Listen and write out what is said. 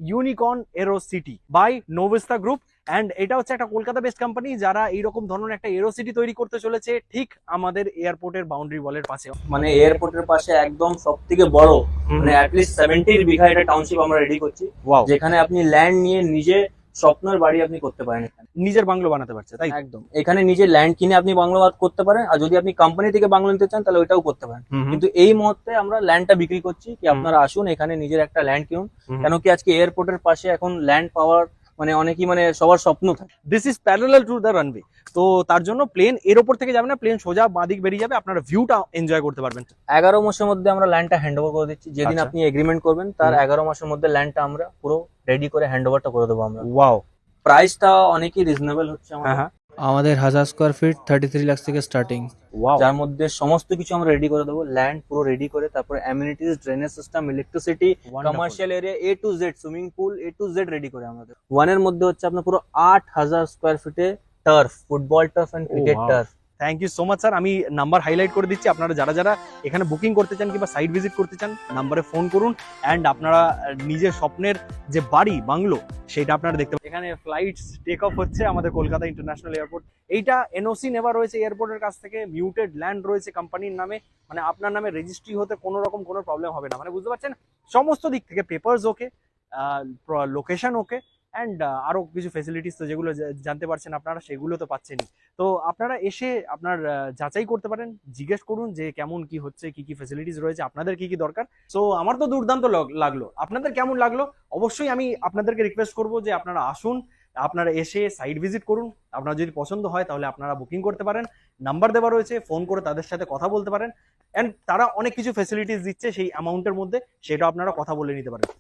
Unicorn aero city by Novesta group. And এটা হচ্ছে একটা কলকাতা বেসড কোম্পানি যারা এইরকম ধরনের একটা এরো সিটি তৈরি করতে চলেছে ঠিক আমাদের এয়ারপোর্টের বাউন্ডারি ওয়ালের পাশে। মানে এয়ারপোর্টের পাশে একদম সব থেকে বড়, মানে অ্যাটলিস্ট 70 বিঘা এটা টাউনশিপ আমরা রেডি করছি, ওয়াও, যেখানে আপনি ল্যান্ড নিয়ে নিজে স্বপ্নের বাড়ি আপনি করতে পারেন। নিজের বাংলো বানাতে পারছে তাই? একদম, এখানে নিজে ল্যান্ড কিনে আপনি বাংলো করতে পারেন, আর যদি আপনি কোম্পানি থেকে বাংলো নিতে চান তাহলে ওইটাও করতে পারেন। কিন্তু এই মুহূর্তে আমরা ল্যান্ডটা বিক্রি করছি, কি আপনারা আসুন এখানে নিজের একটা ল্যান্ড কিনুন। কেন কি আজকে এয়ারপোর্টের পাশে এখন ল্যান্ড পাওয়ার মানে অনেকই মানে সবার স্বপ্ন থাকে। This is parallel to the runway, তো তার জন্য প্লেন এর ওপর থেকে যাবে না, প্লেন সোজা বাঁদিক বেরিয়ে যাবে, আপনারা ভিউটা এনজয় করতে পারবেন। 11 মাসের মধ্যে আমরা ল্যান্ডটা হ্যান্ড ওভার করে দিচ্ছি। যেদিন আচ্ছা। আপনি এগ্রিমেন্ট করবেন তার 11 মাসের মধ্যে ল্যান্ডটা আমরা পুরো রেডি করে হ্যান্ড ওভারটা করে দেবো আমরা। ওয়াও, প্রাইসটা অনেকই রিজনেবল হচ্ছে আমাদের। হ্যাঁ, আমাদের 1000 স্কোয়ার ফিট 33 লাখ থেকে স্টার্টিং। ওয়াও, যার মধ্যে সমস্ত কিছু আমরা রেডি করে দেবো, ল্যান্ড পুরো রেডি করে, তারপরে amenities, drainage system, electricity, commercial area A to Z, swimming pool A to Z ready করে আমাদের। ওয়ানের মধ্যে হচ্ছে আপনার পুরো 8000 স্কোয়ার ফিটে turf, football turf and cricket wow. Turf. Thank you so much sir. আমি নাম্বার হাইলাইট করে দিচ্ছি, আপনারা যারা যারা এখানে বুকিং করতে চান কিংবা সাইট ভিজিট করতে চান নাম্বারে ফোন করুন। অ্যান্ড আপনারা নিজের স্বপ্নের যে বাড়ি বাংলো সেটা আপনারা দেখতে পাবেন। এখানে ফ্লাইটস টেক অফ হচ্ছে আমাদের কলকাতা ইন্টারন্যাশনাল এয়ারপোর্ট। এইটা এনওসি নেওয়া রয়েছে এয়ারপোর্টের কাছ থেকে, মিউটেড ল্যান্ড রয়েছে কোম্পানির নামে, মানে আপনার নামে রেজিস্ট্রি হতে কোনো রকম কোনো প্রবলেম হবে না, মানে বুঝতে পারছেন সমস্ত দিক থেকে papers okay, location okay, and আরো কিছু ফেসিলিটিস তো যেগুলো জানতে পারছেন আপনারা সেগুলো তো পাচ্ছেনই। তো আপনারা এসে আপনার যাচাই করতে পারেন, জিজ্ঞেস করুন যে কেমন কি হচ্ছে, কি কি ফেসিলিটিস রয়েছে, আপনাদের কি কি দরকার। সো আমার তো দুর্দান্ত লাগলো, আপনাদের কেমন লাগলো অবশ্যই আমি আপনাদেরকে রিকোয়েস্ট করবো যে আপনারা আসুন, আপনারা এসে সাইট ভিজিট করুন। আপনার যদি পছন্দ হয় তাহলে আপনারা বুকিং করতে পারেন, নাম্বার দেওয়া রয়েছে, ফোন করে তাদের সাথে কথা বলতে পারেন। অ্যান্ড তারা অনেক কিছু ফেসিলিটিস দিচ্ছে সেই অ্যামাউন্টের মধ্যে, সেটা আপনারা কথা বলে নিতে পারেন।